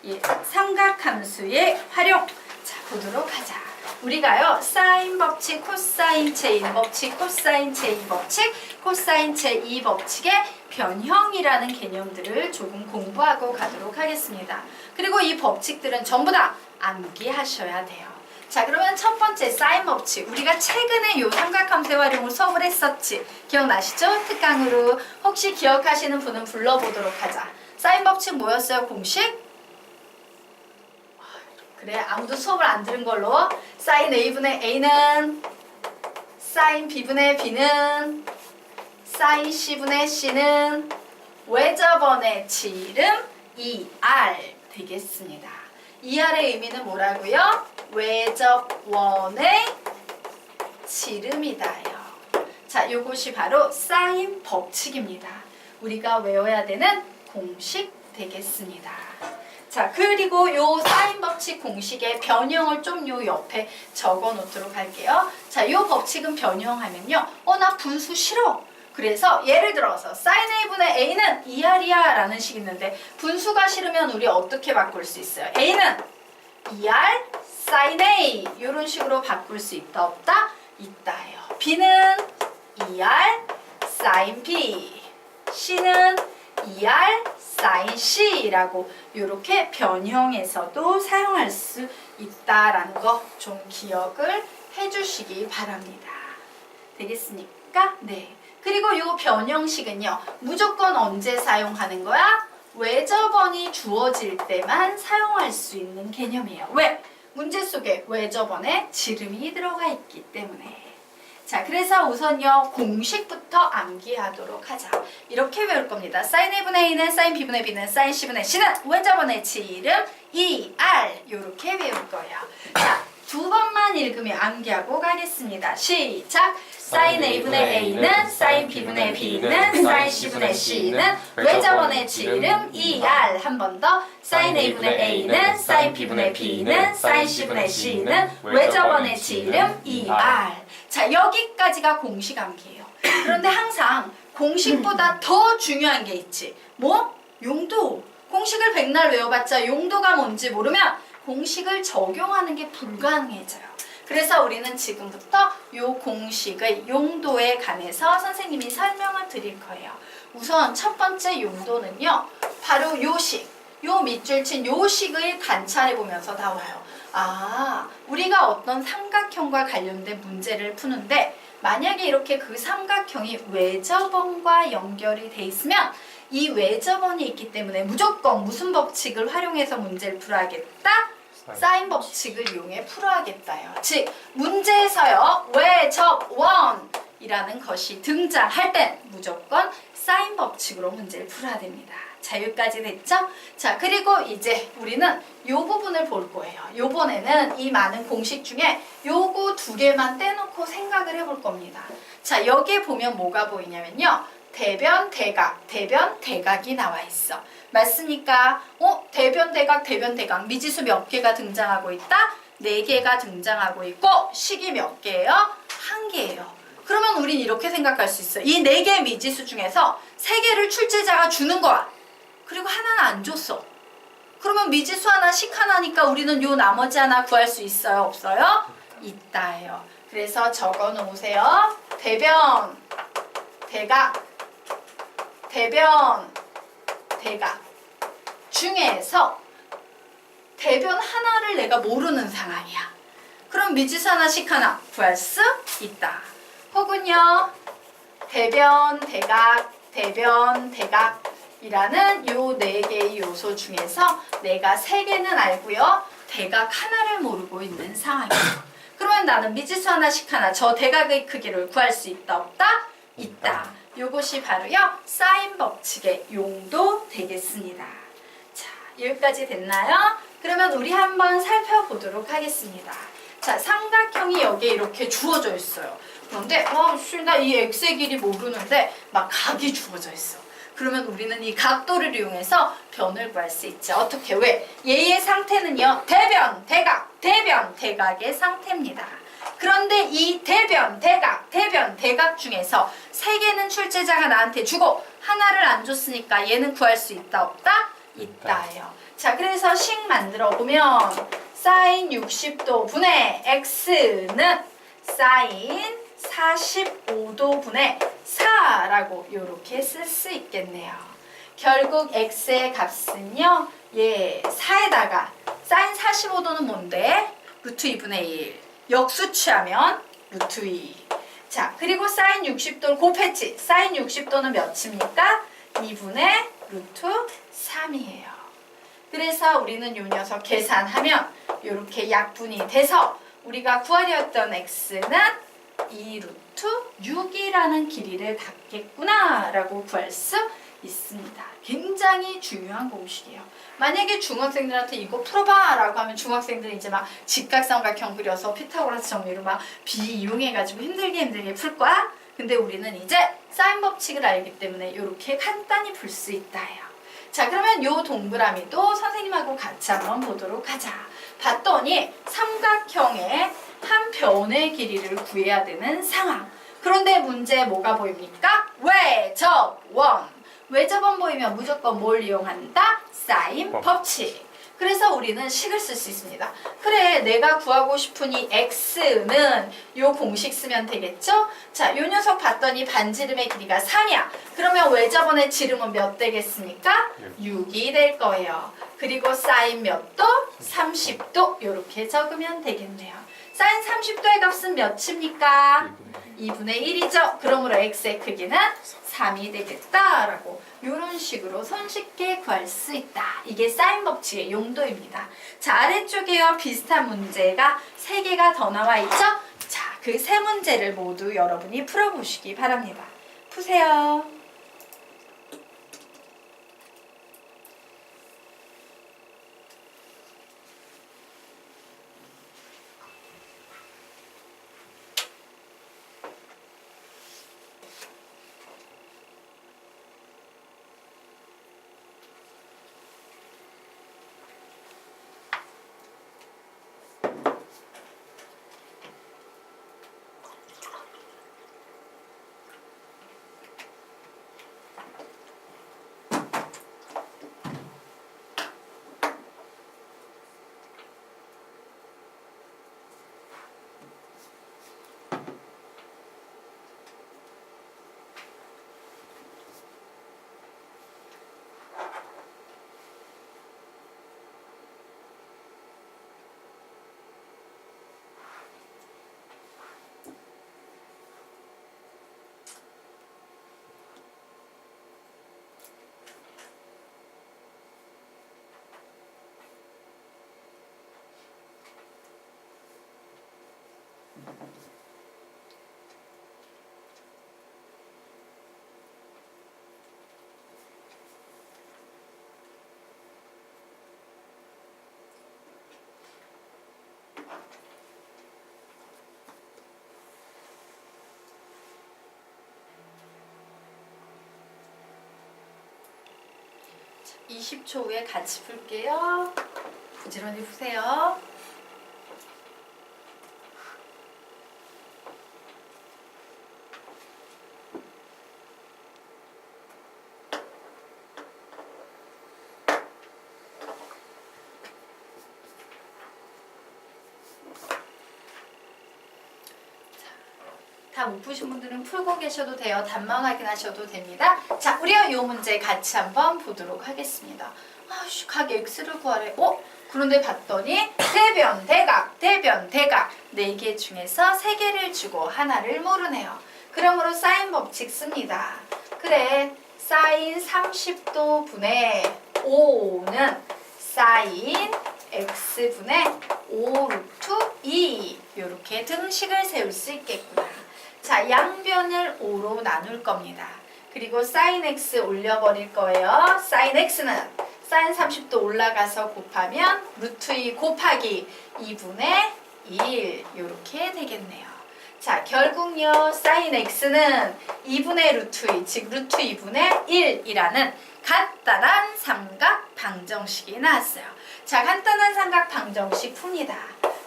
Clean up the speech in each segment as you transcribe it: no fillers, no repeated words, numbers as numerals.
이 삼각함수의 활용. 자, 보도록 하자. 우리가요, 사인 법칙, 코사인 제1 법칙, 코사인 제2 법칙, 코사인 제2 법칙의 변형이라는 개념들을 조금 공부하고 가도록 하겠습니다. 그리고 이 법칙들은 전부 다 암기하셔야 돼요. 자, 그러면 첫 번째 사인 법칙. 우리가 최근에 요 삼각함수의 활용을 수업을 했었지. 기억나시죠? 특강으로. 혹시 기억하시는 분은 불러보도록 하자. 사인 법칙 뭐였어요? 공식? 그래, 아무도 수업을 안 들은 걸로. 사인 A분의 A는 사인 B분의 B는 사인 C분의 C는 외접원의 지름 2R 되겠습니다. 2R의 의미는 뭐라고요? 외접원의 지름이다요. 자, 요것이 바로 사인 법칙입니다. 우리가 외워야 되는 공식 되겠습니다. 자, 그리고 요 사인 법칙 공식의 변형을 좀 요 옆에 적어 놓도록 할게요. 자, 요 법칙은 변형하면요. 나 분수 싫어. 그래서 예를 들어서 사인 A분의 A는 2R이야 라는 식이 있는데 분수가 싫으면 우리 어떻게 바꿀 수 있어요? A는 2R 사인 A 이런 식으로 바꿀 수 있다 없다? 있다요. B는 2R 사인 B, C는 2R 사인 C라고 이렇게 변형해서도 사용할 수 있다라는 거 좀 기억을 해주시기 바랍니다. 되겠습니까? 네. 그리고 이 변형식은요. 무조건 언제 사용하는 거야? 외접원이 주어질 때만 사용할 수 있는 개념이에요. 왜? 문제 속에 외접원에 지름이 들어가 있기 때문에. 자, 그래서 우선요. 공식부터 암기하도록 하자. 이렇게 외울 겁니다. 사인 A분의 A는 사인 B분의 B는 사인 C분의 C는 외접원의 지름 2R 이렇게 외울 거예요. 자, 두 번만 읽으면 암기하고 가겠습니다. 시작! 사인 A분의 A는 사인 B분의 B는 사인 C분의 C는 외접원의 지름 2R. 한 번 더. 사인 A분의 A는 사인 B분의 B는 사인 C분의 C는 외접원의 지름 2R. 자, 여기까지가 공식 암기예요. 그런데 항상 공식보다 더 중요한 게 있지. 뭐? 용도. 공식을 백날 외워봤자 용도가 뭔지 모르면 공식을 적용하는 게 불가능해져요. 그래서 우리는 지금부터 이 공식의 용도에 관해서 선생님이 설명을 드릴 거예요. 우선 첫 번째 용도는요. 바로 요 식, 요 밑줄 친 요 식을 관찰해 보면서 나와요. 아, 우리가 어떤 삼각형과 관련된 문제를 푸는데 만약에 이렇게 그 삼각형이 외접원과 연결이 돼 있으면 이 외접원이 있기 때문에 무조건 무슨 법칙을 활용해서 문제를 풀어야겠다? 사인 법칙을 이용해 풀어야겠다요. 즉, 문제에서요. 외접원이라는 것이 등장할 땐 무조건 사인 법칙으로 문제를 풀어야 됩니다. 자, 여기까지 됐죠? 자, 그리고 이제 우리는 요 부분을 볼 거예요. 요번에는 이 많은 공식 중에 요거 두 개만 떼놓고 생각을 해볼 겁니다. 자, 여기에 보면 뭐가 보이냐면요. 대변, 대각, 대변, 대각이 나와 있어. 맞습니까? 대변, 대각, 대변, 대각. 미지수 몇 개가 등장하고 있다? 4개가 등장하고 있고 식이 몇 개예요? 1개예요. 그러면 우린 이렇게 생각할 수 있어. 이 4개의 미지수 중에서 3개를 출제자가 주는 거야. 그리고 하나는 안 줬어. 그러면 미지수 하나, 식 하나니까 우리는 요 나머지 하나 구할 수 있어요? 없어요? 있다예요. 그래서 적어 놓으세요. 대변, 대각, 대변, 대각 중에서 대변 하나를 내가 모르는 상황이야. 그럼 미지수 하나, 식 하나 구할 수 있다. 혹은요. 대변, 대각, 대변, 대각이라는 요 4개의 요소 중에서 내가 3개는 알고요. 대각 하나를 모르고 있는 상황이야. 그러면 나는 미지수 하나, 식 하나 저 대각의 크기를 구할 수 있다, 없다? 있다. 요것이 바로요. 사인 법칙의 용도 되겠습니다. 자, 여기까지 됐나요? 그러면 우리 한번 살펴보도록 하겠습니다. 자, 삼각형이 여기에 이렇게 주어져 있어요. 그런데 나 이 x의 길이 모르는데 막 각이 주어져 있어. 그러면 우리는 이 각도를 이용해서 변을 구할 수 있죠. 어떻게? 왜? 얘의 상태는요. 대변, 대각, 대변, 대각의 상태입니다. 그런데 이 대변, 대각, 대변, 대각 중에서 3개는 출제자가 나한테 주고 하나를 안 줬으니까 얘는 구할 수 있다, 없다? 있다예요. 자, 그래서 식 만들어 보면 사인 60도 분의 x는 사인 45도 분의 4라고 이렇게 쓸 수 있겠네요. 결국 x의 값은요. 4에다가 사인 45도는 뭔데? 루트 2분의 1. 역수 취하면 루트 2. 자, 그리고 사인 60도를 곱했지. 사인 60도는 몇입니까? 2분의 루트 3이에요. 그래서 우리는 요 녀석 계산하면 이렇게 약분이 돼서 우리가 구하려 했던 x는 2 루트 6이라는 길이를 갖겠구나 라고 구할 수 있습니다. 굉장히 중요한 공식이에요. 만약에 중학생들한테 이거 풀어봐 라고 하면 중학생들이 이제 막 직각삼각형 그려서 피타고라스 정리로 막 비이용해가지고 힘들게 풀 거야. 근데 우리는 이제 사인 법칙을 알기 때문에 이렇게 간단히 풀 수 있다예요. 자, 그러면 요 동그라미도 선생님하고 같이 한번 보도록 하자. 봤더니 삼각형의 한 변의 길이를 구해야 되는 상황. 그런데 문제 뭐가 보입니까? 외접원. 외접원 보이면 무조건 뭘 이용한다? 사인 법칙. 그래서 우리는 식을 쓸 수 있습니다. 그래, 내가 구하고 싶은 이 x는 요 공식 쓰면 되겠죠? 자, 요 녀석 봤더니 반지름의 길이가 3이야. 그러면 외접원의 지름은 몇 되겠습니까? 6이 될 거예요. 그리고 사인 몇 도? 30도. 이렇게 적으면 되겠네요. 사인 30도의 값은 몇입니까? 2분의 1이죠. 그러므로 x의 크기는 3이 되겠다라고 이런 식으로 손쉽게 구할 수 있다. 이게 사인 법칙의 용도입니다. 자, 아래쪽에요. 비슷한 문제가 3개가 더 나와 있죠? 자, 그 3문제를 모두 여러분이 풀어보시기 바랍니다. 푸세요. 자, 20초 후에 같이 풀게요. 부지런히 푸세요. 다 못 푸신 분들은 풀고 계셔도 돼요. 답만 확인하셔도 됩니다. 자, 우리가 이 문제 같이 한번 보도록 하겠습니다. 아씨, 각 x를 구하래. 그런데 봤더니 대변, 대각, 대변, 대각 4개 중에서 3개를 주고 하나를 모르네요. 그러므로 사인 법칙 씁니다. 그래, 사인 30도 분의 5는 사인 x분의 5 루트 2 이렇게 등식을 세울 수 있겠구나. 자, 양변을 5로 나눌 겁니다. 그리고 사인 x 올려버릴 거예요. 사인 x는 사인 30도 올라가서 곱하면 루트 2 곱하기 2분의 1 이렇게 되겠네요. 자, 결국요. 사인 x는 2분의 루트 2, 즉 루트 2분의 1이라는 간단한 삼각 방정식이 나왔어요. 자, 간단한 삼각 방정식 풉니다.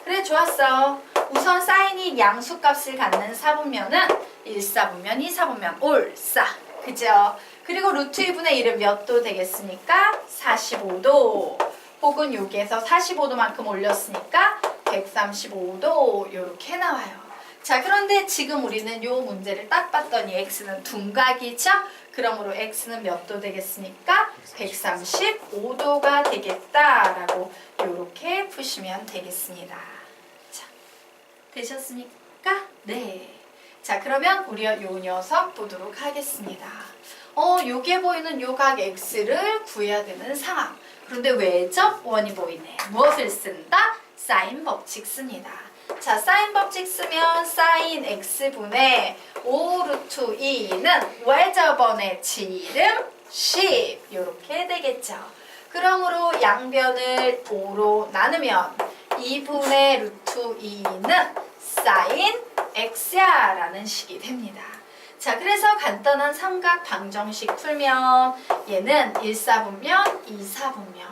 그래, 좋았어. 우선 사인이 양수값을 갖는 사분면은 1사분면, 2사분면, 올싸. 그죠? 그리고 루트 2분의 1은 몇 도 되겠습니까? 45도. 혹은 여기에서 45도만큼 올렸으니까 135도 이렇게 나와요. 자, 그런데 지금 우리는 이 문제를 딱 봤더니 x는 둔각이죠? 그러므로 x는 몇 도 되겠습니까? 135도가 되겠다라고 이렇게 푸시면 되겠습니다. 자, 되셨습니까? 네. 자, 그러면 우리 요 녀석 보도록 하겠습니다. 요게 보이는 요 각 x를 구해야 되는 상황. 그런데 외접 원이 보이네. 무엇을 쓴다? 사인 법칙 씁니다. 자, 사인 법칙 쓰면 사인 x분의 5 루트 2는 외접원의 지름 10 이렇게 되겠죠. 그러므로 양변을 5로 나누면 2분의 루트 2는 사인 x야 라는 식이 됩니다. 자, 그래서 간단한 삼각 방정식 풀면 얘는 1사분면, 2사분면,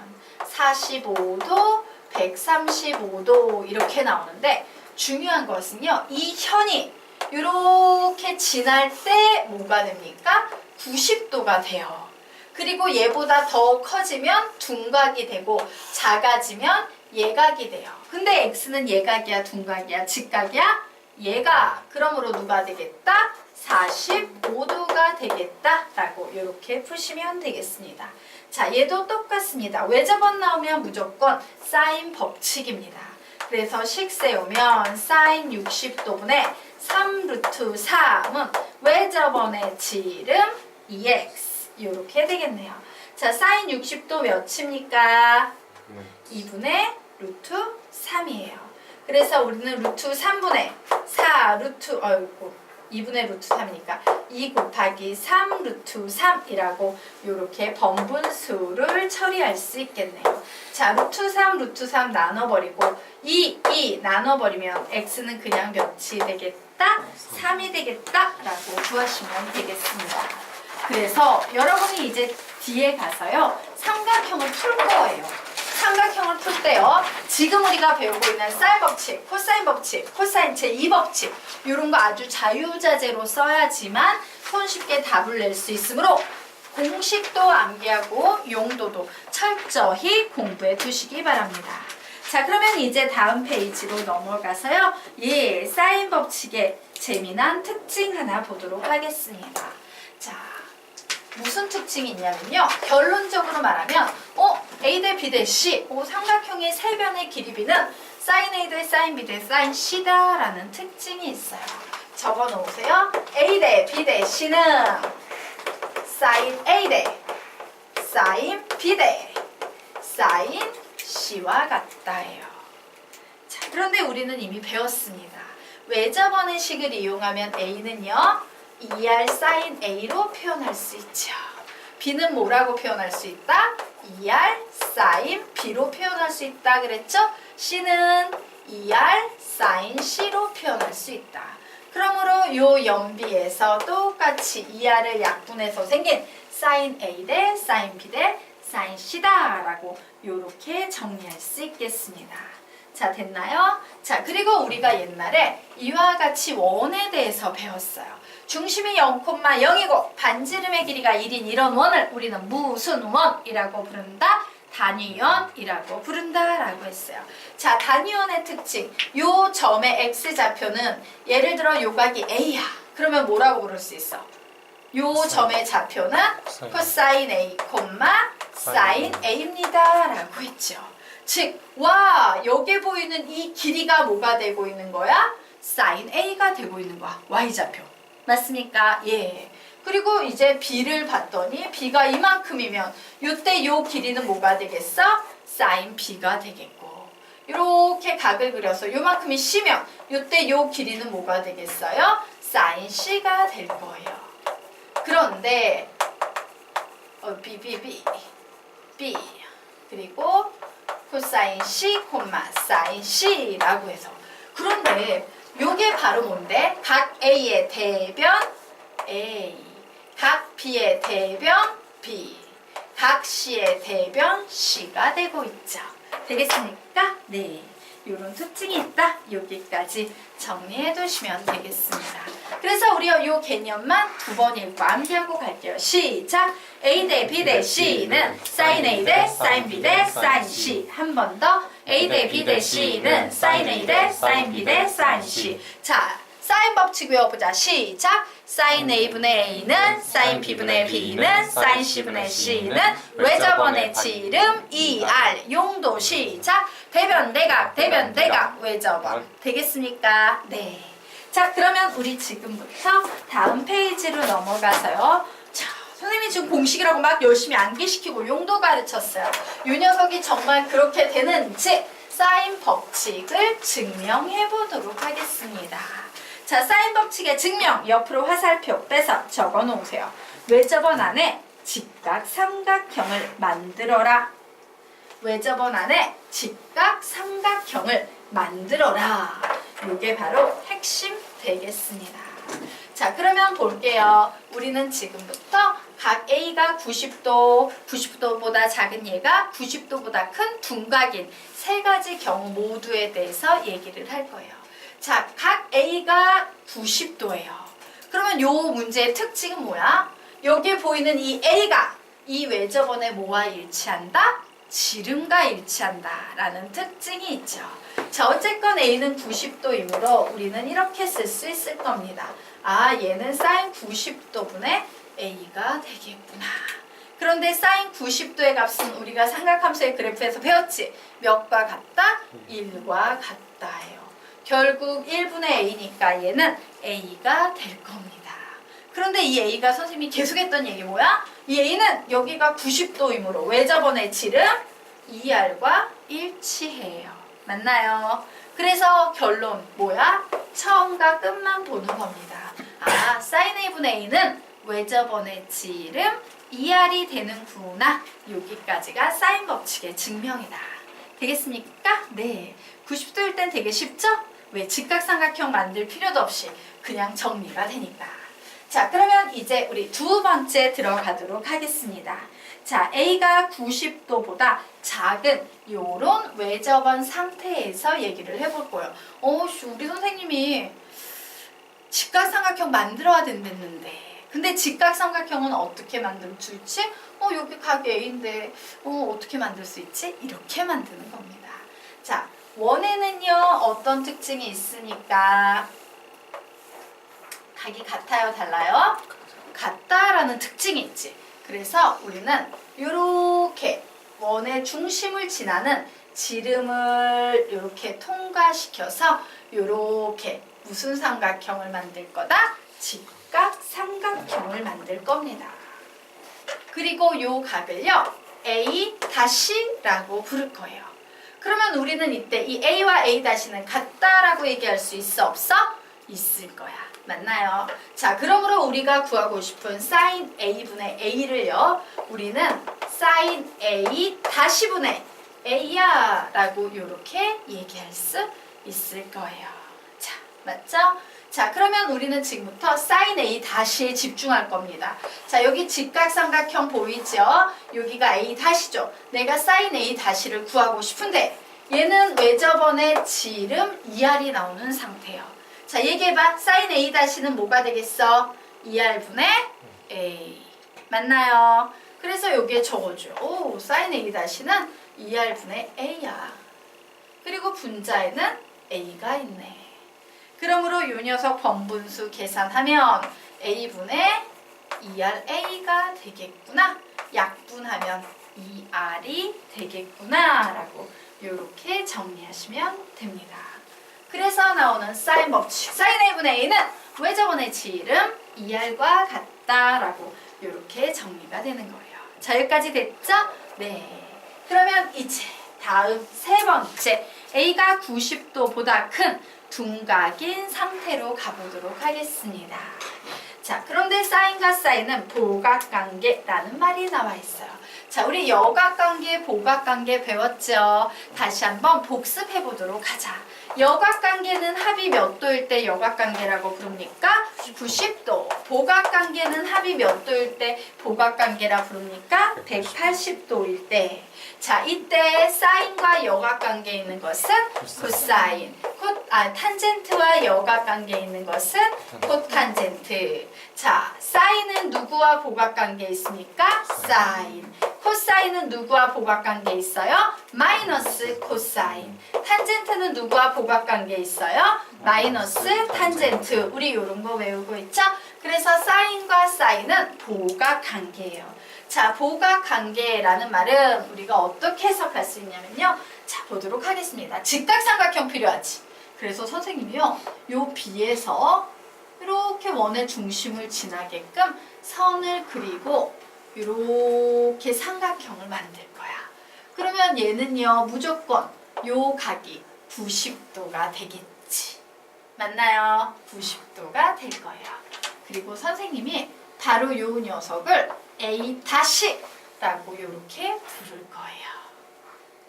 45도, 135도 이렇게 나오는데 중요한 것은요. 이 현이 이렇게 지날 때 뭐가 됩니까? 90도가 돼요. 그리고 얘보다 더 커지면 둔각이 되고 작아지면 예각이 돼요. 근데 x는 예각이야, 둔각이야, 직각이야? 얘가. 그러므로 누가 되겠다? 45도가 되겠다라고 이렇게 푸시면 되겠습니다. 자, 얘도 똑같습니다. 외접원 나오면 무조건 사인 법칙입니다. 그래서 식 세우면 사인 60도분의 3 루트 3은 외접원의 지름 2x 이렇게 되겠네요. 자, 사인 60도 몇입니까? 2분의 루트 3이에요. 그래서 우리는 루트 3분의 4 루트 2분의 루트 3이니까 2 곱하기 3 루트 3이라고 이렇게 번분수를 처리할 수 있겠네요. 자, 루트 3 나눠버리고 2 나눠버리면 x는 그냥 몇이 되겠다? 3이 되겠다라고 구하시면 되겠습니다. 그래서 여러분이 이제 뒤에 가서요. 삼각형을 풀 거예요. 삼각형을 풀 때요. 지금 우리가 배우고 있는 사인 법칙, 코사인 법칙, 코사인 제2 법칙 이런 거 아주 자유자재로 써야지만 손쉽게 답을 낼 수 있으므로 공식도 암기하고 용도도 철저히 공부해 두시기 바랍니다. 자, 그러면 이제 다음 페이지로 넘어가서요. 예, 사인 법칙의 재미난 특징 하나 보도록 하겠습니다. 자, 무슨 특징이 있냐면요. 결론적으로 말하면 A 대 B 대 C 삼각형의 세 변의 길이 B는 사인 A 대 사인 B 대 사인 C다 라는 특징이 있어요. 적어 놓으세요. A 대 B 대 C는 사인 A 대 사인 B 대 사인 C와 같다예요. 자, 그런데 우리는 이미 배웠습니다. 외접원의 식을 이용하면 A는요. 2R 사인 A로 표현할 수 있죠. B는 뭐라고 표현할 수 있다? 2R 사인 B로 표현할 수 있다 그랬죠? C는 2R 사인 C로 표현할 수 있다. 그러므로 요 연비에서 똑같이 2R을 약분해서 생긴 사인 A 대 사인 B 대 사인 C다 라고 요렇게 정리할 수 있겠습니다. 자, 됐나요? 자, 그리고 우리가 옛날에 이와 같이 원에 대해서 배웠어요. 중심이 0,0이고 반지름의 길이가 1인 이런 원을 우리는 무슨 원이라고 부른다? 단위원이라고 부른다라고 했어요. 자, 단위원의 특징. 요 점의 x좌표는 예를 들어 요각이 A야. 그러면 뭐라고 부를 수 있어? 요 점의 좌표는 코사인 A, 사인 A입니다. 라고 했죠. 즉, 와, 여기에 보이는 이 길이가 뭐가 되고 있는 거야? 사인 A가 되고 있는 거야. Y좌표. 맞습니까? 예. 그리고 이제 B를 봤더니 B가 이만큼이면 이때 요 길이는 뭐가 되겠어? 사인 B가 되겠고 이렇게 각을 그려서 요만큼이 C면 이때 요 길이는 뭐가 되겠어요? 사인 C가 될 거예요. 그런데 B 그리고 코사인 C, 사인 C라고 해서 그런데 요게 바로 뭔데? 각 A의 대변 A, 각 B의 대변 B, 각 C의 대변 C가 되고 있죠. 되겠습니까? 네. 이런 특징이 있다. 여기까지 정리해 두시면 되겠습니다. 그래서 우리 이 개념만 두 번 읽고 암기하고 갈게요. 시작! A 대 B 대 C는 sin A 대 sin B 대 sin C. 한 번 더. A 대 B 대 C는 sin A 대 sin B 대 sin C. 자, 사인 법칙 외워보자. 시작! sin A분의 A는 sin B분의 B는 sin C분의 C는 외접원의 지름 2R. 용도 시작! 대변 대각 대변 대각 외접원. 되겠습니까? 네. 자, 그러면 우리 지금부터 다음 페이지로 넘어가서요. 자, 선생님이 지금 공식이라고 막 열심히 암기시키고 용도 가르쳤어요. 이 녀석이 정말 그렇게 되는지 사인 법칙을 증명해 보도록 하겠습니다. 자, 사인 법칙의 증명 옆으로 화살표 빼서 적어 놓으세요. 외접원 안에 직각 삼각형을 만들어라. 외접원 안에 직각 삼각형을 만들어라. 이게 바로 핵심 되겠습니다. 자, 그러면 볼게요. 우리는 지금부터 각 A가 90도, 90도보다 작은 얘가 90도보다 큰 둔각인 세 가지 경우 모두에 대해서 얘기를 할 거예요. 자, 각 A가 90도예요. 그러면 요 문제의 특징은 뭐야? 여기에 보이는 이 A가 이 외접원의 뭐와 일치한다? 지름과 일치한다 라는 특징이 있죠. 자, 어쨌건 A는 90도이므로 우리는 이렇게 쓸 수 있을 겁니다. 아, 얘는 sin 90도분의 A가 되겠구나. 그런데 sin 90도의 값은 우리가 삼각함수의 그래프에서 배웠지? 몇과 같다? 1과 같다예요. 결국 1분의 A니까 얘는 A가 될 겁니다. 그런데 이 A가 선생님이 계속 했던 얘기 뭐야? 이 A는 여기가 90도이므로 외접원의 지름 2R과 일치해요. 맞나요? 그래서 결론 뭐야? 처음과 끝만 보는 겁니다. 아, sin A분의 A는 외접원의 지름 2R이 되는구나. 여기까지가 사인 법칙의 증명이다. 되겠습니까? 네. 90도일 땐 되게 쉽죠? 왜 직각삼각형 만들 필요도 없이 그냥 정리가 되니까. 자, 그러면 이제 우리 두 번째 들어가도록 하겠습니다. 자, A가 90도보다 작은 요런 외접원 상태에서 얘기를 해볼 거예요. 우리 선생님이 직각삼각형 만들어야 된댔는데 근데 직각삼각형은 어떻게 만들어줄지? 여기 각 A인데 어떻게 만들 수 있지? 이렇게 만드는 겁니다. 자, 원에는요 어떤 특징이 있으니까 각이 같아요? 달라요? 같다라는 특징이 있지. 그래서 우리는 이렇게 원의 중심을 지나는 지름을 이렇게 통과시켜서 이렇게 무슨 삼각형을 만들 거다? 직각 삼각형을 만들 겁니다. 그리고 요 각을요 A-라고 부를 거예요. 그러면 우리는 이때 이 A와 A-는 같다라고 얘기할 수 있어? 없어? 있을 거야. 맞나요? 자, 그러므로 우리가 구하고 싶은 sin A분의 A를요 우리는 sin A-분의 A야 라고 이렇게 얘기할 수 있을 거예요. 자, 맞죠? 자, 그러면 우리는 지금부터 sin A-에 집중할 겁니다. 자, 여기 직각삼각형 보이죠? 여기가 A-죠. 내가 sin A-를 구하고 싶은데 얘는 외접원의 지름 2R이 나오는 상태예요. 자, 얘기해봐. sin A-는 뭐가 되겠어? 2R분의 A. 맞나요? 그래서 여기에 적어줘요. 오, sin A-는 2R분의 A야. 그리고 분자에는 A가 있네. 그러므로 이 녀석 번분수 계산하면 A분의 2RA가 되겠구나. 약분하면 2R이 되겠구나 라고 이렇게 정리하시면 됩니다. 그래서 나오는 사인 법칙. sin A분의 A는 외접원의 지름 2R과 같다라고 이렇게 정리가 되는 거예요. 자, 여기까지 됐죠? 네. 그러면 이제 다음 세 번째. A가 90도보다 큰 둔각인 상태로 가보도록 하겠습니다. 자, 그런데 사인과 사인은 보각관계라는 말이 나와 있어요. 자, 우리 여각관계, 보각관계 배웠죠? 다시 한번 복습해 보도록 하자. 여각관계는 합이 몇 도일 때 여각관계라고 부릅니까? 90도. 보각관계는 합이 몇 도일 때 보각관계라 부릅니까? 180도일 때. 자, 이때 사인과 여각관계에 있는 것은 코사인. 탄젠트와 여각관계에 있는 것은 코탄젠트. 자, 사인은 누구와 보각관계에 있습니까? 사인. 코사인은 누구와 보각관계에 있어요? 마이너스 코사인. 탄젠트는 누구와 보각관계에 있어요? 마이너스 탄젠트. 우리 이런 거 외우고 있죠? 그래서 사인과 사인은 보각관계예요. 자, 보각관계라는 말은 우리가 어떻게 해석할 수 있냐면요. 자, 보도록 하겠습니다. 직각삼각형 필요하지. 그래서 선생님이요. 요 B에서 이렇게 원의 중심을 지나게끔 선을 그리고 이렇게 삼각형을 만들 거야. 그러면 얘는요. 무조건 요 각이 90도가 되겠지. 맞나요? 90도가 될 거예요. 그리고 선생님이 바로 요 녀석을 A-라고 이렇게 부를 거예요.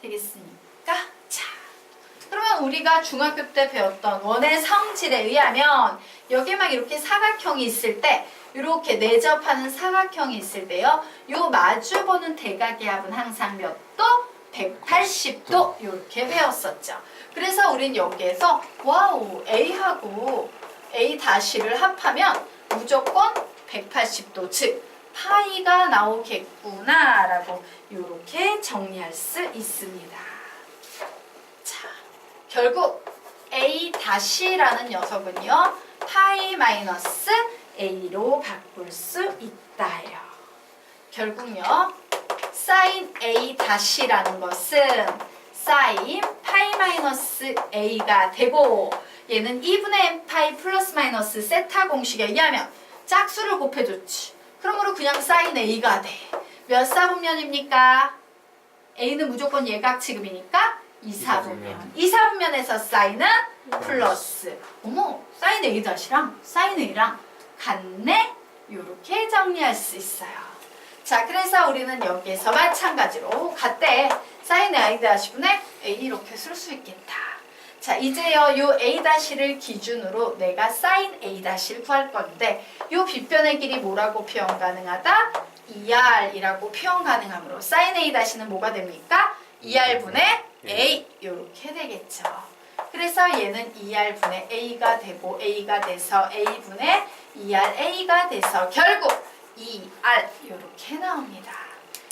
되겠습니까? 자, 그러면 우리가 중학교 때 배웠던 원의 성질에 의하면 여기 막 이렇게 사각형이 있을 때 이렇게 내접하는 사각형이 있을 때요. 요 마주보는 대각의 합은 항상 몇 도? 180도 이렇게 배웠었죠. 그래서 우린 여기에서 와우 A하고 A-를 합하면 무조건 180도 즉 파이가 나오겠구나 라고 이렇게 정리할 수 있습니다. 자, 결국 A-라는 녀석은요. 파이 마이너스 A로 바꿀 수 있다요. 결국요. 사인 A-라는 것은 사인 파이 마이너스 A가 되고 얘는 2분의 n 파이 플러스 마이너스 세타 공식에 의하면 짝수를 곱해줬지. 그러므로 그냥 사인 A가 돼. 몇 사분면입니까? A는 무조건 예각 취급이니까 2사분면. 2사분면에서 사인은 플러스. 어머, 사인 A-랑 사인 A랑 같네? 이렇게 정리할 수 있어요. 자, 그래서 우리는 여기에서 마찬가지로 같대. 사인 A-분의 A 이렇게 쓸 수 있겠다. 자, 이제요, 요 A-를 기준으로 내가 사인 A-를 구할 건데, 요 빗변의 길이 뭐라고 표현 가능하다? 2R이라고 표현 가능하므로, 사인 A-는 뭐가 됩니까? 2R분의 A, 요렇게 되겠죠. 그래서 얘는 2R분의 A가 되고, A가 돼서 A분의 2R A가 돼서 결국 2R, 요렇게 나옵니다.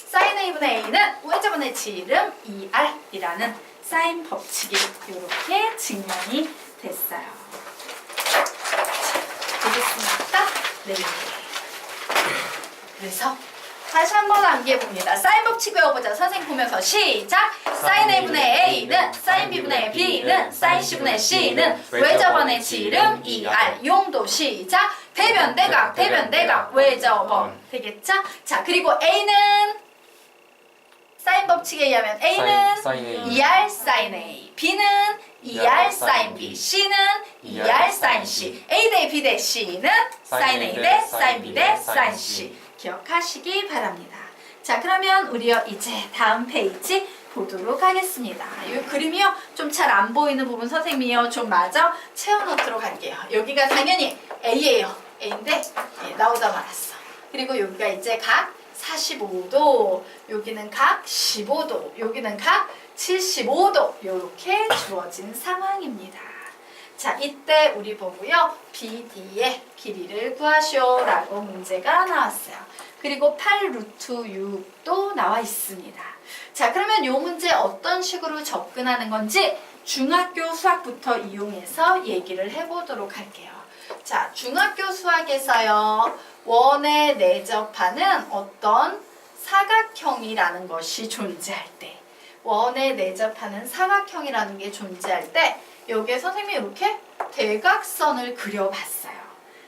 사인 A분의 A는 우회전의 지름 2R이라는 사인 법칙이 이렇게 증명이 됐어요. 되겠습니까? 네. 그래서 다시 한번 암기해봅니다. 사인 법칙 외워보자. 선생님 보면서 시작! 사인 A분의 A는 사인 B분의 B는 사인 C분의 C는 외접원의 지름 2R. 용도 시작! 대변, 대각, 대변, 대각, 외접원. 되겠죠? 자, 그리고 A는 사인 법칙에 의하면 A는 사인 A. 2R 사인 A, B는 2R 사인 B, C는 2R 사인 C, A 대 B 대 C는 사인 A 대 사인 B 대 사인 C. 기억하시기 바랍니다. 자, 그러면 우리요 이제 다음 페이지 보도록 하겠습니다. 이 그림이요 좀 잘 안 보이는 부분 선생님이요 좀 마저 채워놓도록 할게요. 여기가 당연히 A예요. A인데 나오다 말았어. 그리고 여기가 이제 각 45도, 여기는 각 15도, 여기는 각 75도 이렇게 주어진 상황입니다. 자, 이때 우리 보고요. BD의 길이를 구하시오 라고 문제가 나왔어요. 그리고 8루트 6도 나와 있습니다. 자, 그러면 이 문제 어떤 식으로 접근하는 건지 중학교 수학부터 이용해서 얘기를 해보도록 할게요. 자, 중학교 수학에서요. 원에 내접하는 어떤 사각형이라는 것이 존재할 때 원에 내접하는 사각형이라는 게 존재할 때 여기에 선생님이 이렇게 대각선을 그려봤어요.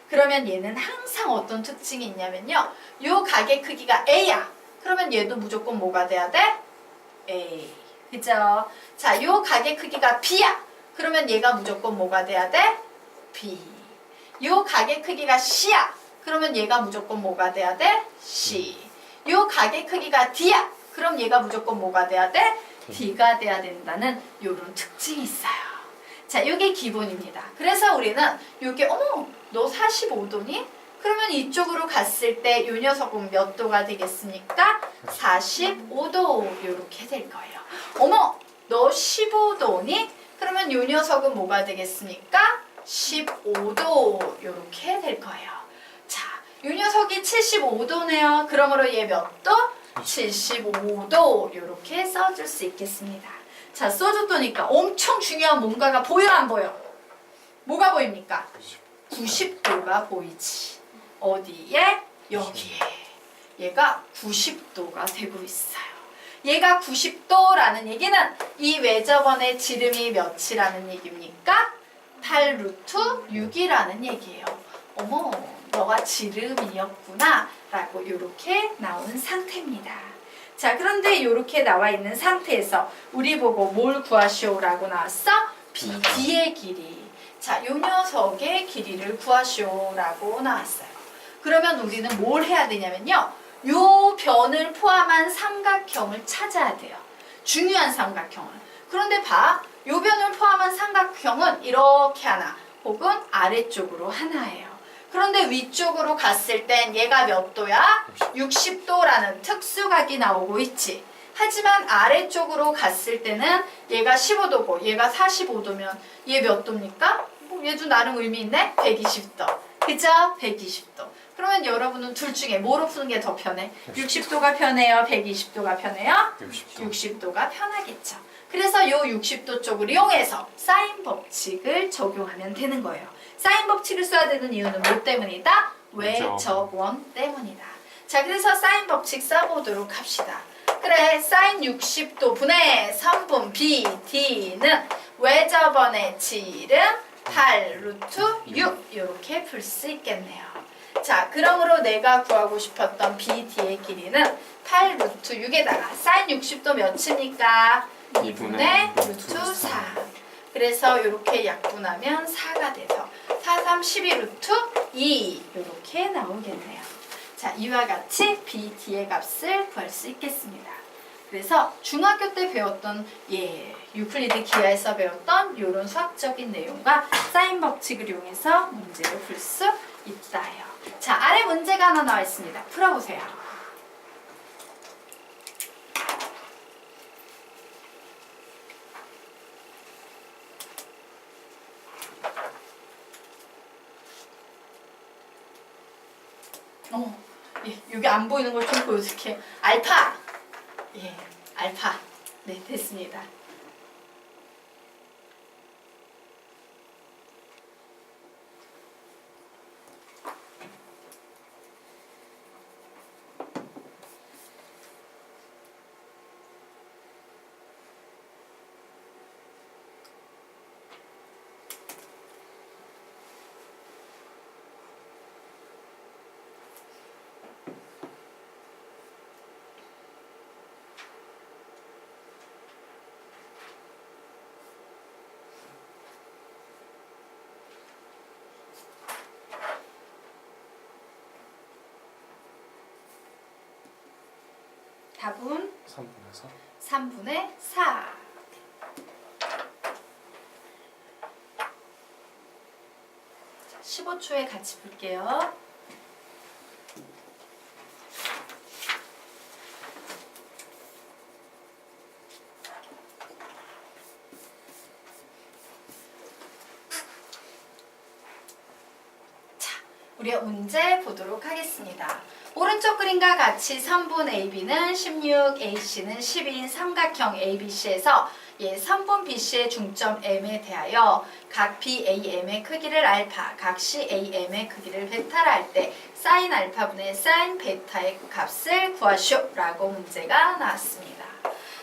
그러면 얘는 항상 어떤 특징이 있냐면요. 요 각의 크기가 A야. 그러면 얘도 무조건 뭐가 돼야 돼? A. 그죠? 자, 요 각의 크기가 B야. 그러면 얘가 무조건 뭐가 돼야 돼? B. 요 각의 크기가 C야. 그러면 얘가 무조건 뭐가 돼야 돼? C. 요 각의 크기가 D야. 그럼 얘가 무조건 뭐가 돼야 돼? D가 돼야 된다는 요런 특징이 있어요. 자, 이게 기본입니다. 그래서 우리는 이게 어머 너 45도니? 그러면 이쪽으로 갔을 때 이 녀석은 몇 도가 되겠습니까? 45도 이렇게 될 거예요. 어머 너 15도니? 그러면 이 녀석은 뭐가 되겠습니까? 15도 이렇게 될 거예요. 자, 이 녀석이 75도네요. 그러므로 얘 몇 도? 75도 이렇게 써줄 수 있겠습니다. 자, 써줬더니까 엄청 중요한 뭔가가 보여 안 보여? 뭐가 보입니까? 90도가 보이지. 어디에? 여기에. 얘가 90도가 되고 있어요. 얘가 90도라는 얘기는 이 외접원의 지름이 몇이라는 얘기입니까? 8 루트 6이라는 얘기예요. 어머, 너가 지름이었구나 라고 이렇게 나온 상태입니다. 자, 그런데 이렇게 나와 있는 상태에서 우리 보고 뭘 구하시오라고 나왔어? BD의 길이. 자, 이 녀석의 길이를 구하시오라고 나왔어요. 그러면 우리는 뭘 해야 되냐면요. 요 변을 포함한 삼각형을 찾아야 돼요. 중요한 삼각형을. 그런데 봐. 요 변을 포함한 삼각형은 이렇게 하나 혹은 아래쪽으로 하나예요. 그런데 위쪽으로 갔을 땐 얘가 몇 도야? 60도라는 특수각이 나오고 있지. 하지만 아래쪽으로 갔을 때는 얘가 15도고 얘가 45도면 얘 몇 도입니까? 얘도 나름 의미 있네? 120도. 그죠? 120도. 그러면 여러분은 둘 중에 뭐로 푸는 게 더 편해? 60도가 편해요? 120도가 편해요? 60도가 편하겠죠. 그래서 이 60도 쪽을 이용해서 사인 법칙을 적용하면 되는 거예요. 사인 법칙을 써야 되는 이유는 뭐 때문이다? 외접원 때문이다. 자, 그래서 사인 법칙 써보도록 합시다. 그래, 사인 60도 분의 3분 BD는 외접원의 지름 8 루트 6 이렇게 풀 수 있겠네요. 자, 그러므로 내가 구하고 싶었던 BD의 길이는 8 루트 6에다가 사인 60도 몇입니까? 2분의 루트 4. 그래서 이렇게 약분하면 4가 돼서 4, 3, 12 루트 2 이렇게 나오겠네요. 자, 이와 같이 BD의 값을 구할 수 있겠습니다. 그래서 중학교 때 배웠던 유클리드 기하에서 배웠던 이런 수학적인 내용과 사인 법칙을 이용해서 문제를 풀 수 있다요. 자, 아래 문제가 하나 나와 있습니다. 풀어보세요. 여기 안 보이는 걸 좀 보여줄게요. 알파! 알파. 네, 됐습니다. 답은 3분의 4. 자, 15초에 같이 볼게요. 자, 우리 문제 보도록 하겠습니다. 오른쪽 그림과 같이 선분 AB는 16, AC는 12인 삼각형 ABC에서 선분 BC의 중점 M에 대하여 각 BAM의 크기를 알파, 각 CAM의 크기를 베타라 할 때 사인 알파분의 사인 베타의 값을 구하시오 라고 문제가 나왔습니다.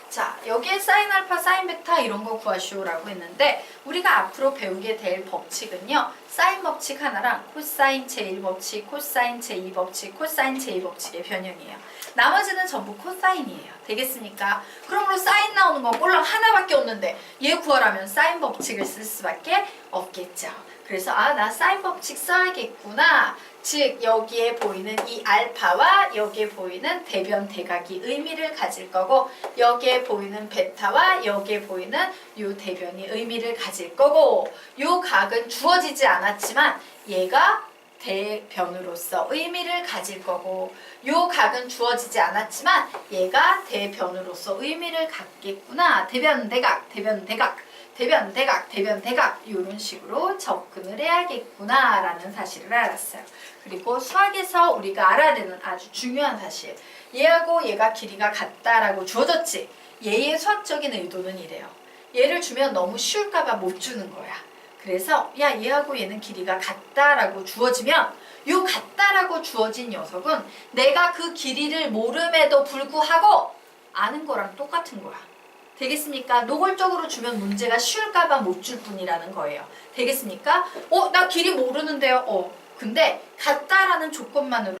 자, 여기에 사인 알파, 사인 베타 이런 거 구하시오라고 했는데 우리가 앞으로 배우게 될 법칙은요. 사인 법칙 하나랑 코사인 제1법칙, 코사인 제2법칙, 코사인 제2법칙의 변형이에요. 나머지는 전부 코사인이에요. 되겠습니까? 그러므로 사인 나오는 건 꼴랑 하나밖에 없는데 얘 구하라면 사인 법칙을 쓸 수밖에 없겠죠. 그래서 나 사인 법칙 써야겠구나. 즉 여기에 보이는 이 알파와 여기에 보이는 대변 대각이 의미를 가질 거고 여기에 보이는 베타와 여기에 보이는 이 대변이 의미를 가질 거고 이 각은 주어지지 않았지만 얘가 대변으로서 의미를 가질 거고 요 각은 주어지지 않았지만 얘가 대변으로서 의미를 갖겠구나. 대변 대각, 대변 대각, 대변 대각, 대변 대각 이런 식으로 접근을 해야겠구나 라는 사실을 알았어요. 그리고 수학에서 우리가 알아야 되는 아주 중요한 사실, 얘하고 얘가 길이가 같다라고 주어졌지. 얘의 수학적인 의도는 이래요. 얘를 주면 너무 쉬울까봐 못 주는 거야. 그래서 야 얘하고 얘는 길이가 같다라고 주어지면 요 같다라고 주어진 녀석은 내가 그 길이를 모름에도 불구하고 아는 거랑 똑같은 거야. 되겠습니까? 노골적으로 주면 문제가 쉬울까봐 못 줄 뿐이라는 거예요. 되겠습니까? 나 길이 모르는데요. 근데 같다라는 조건만으로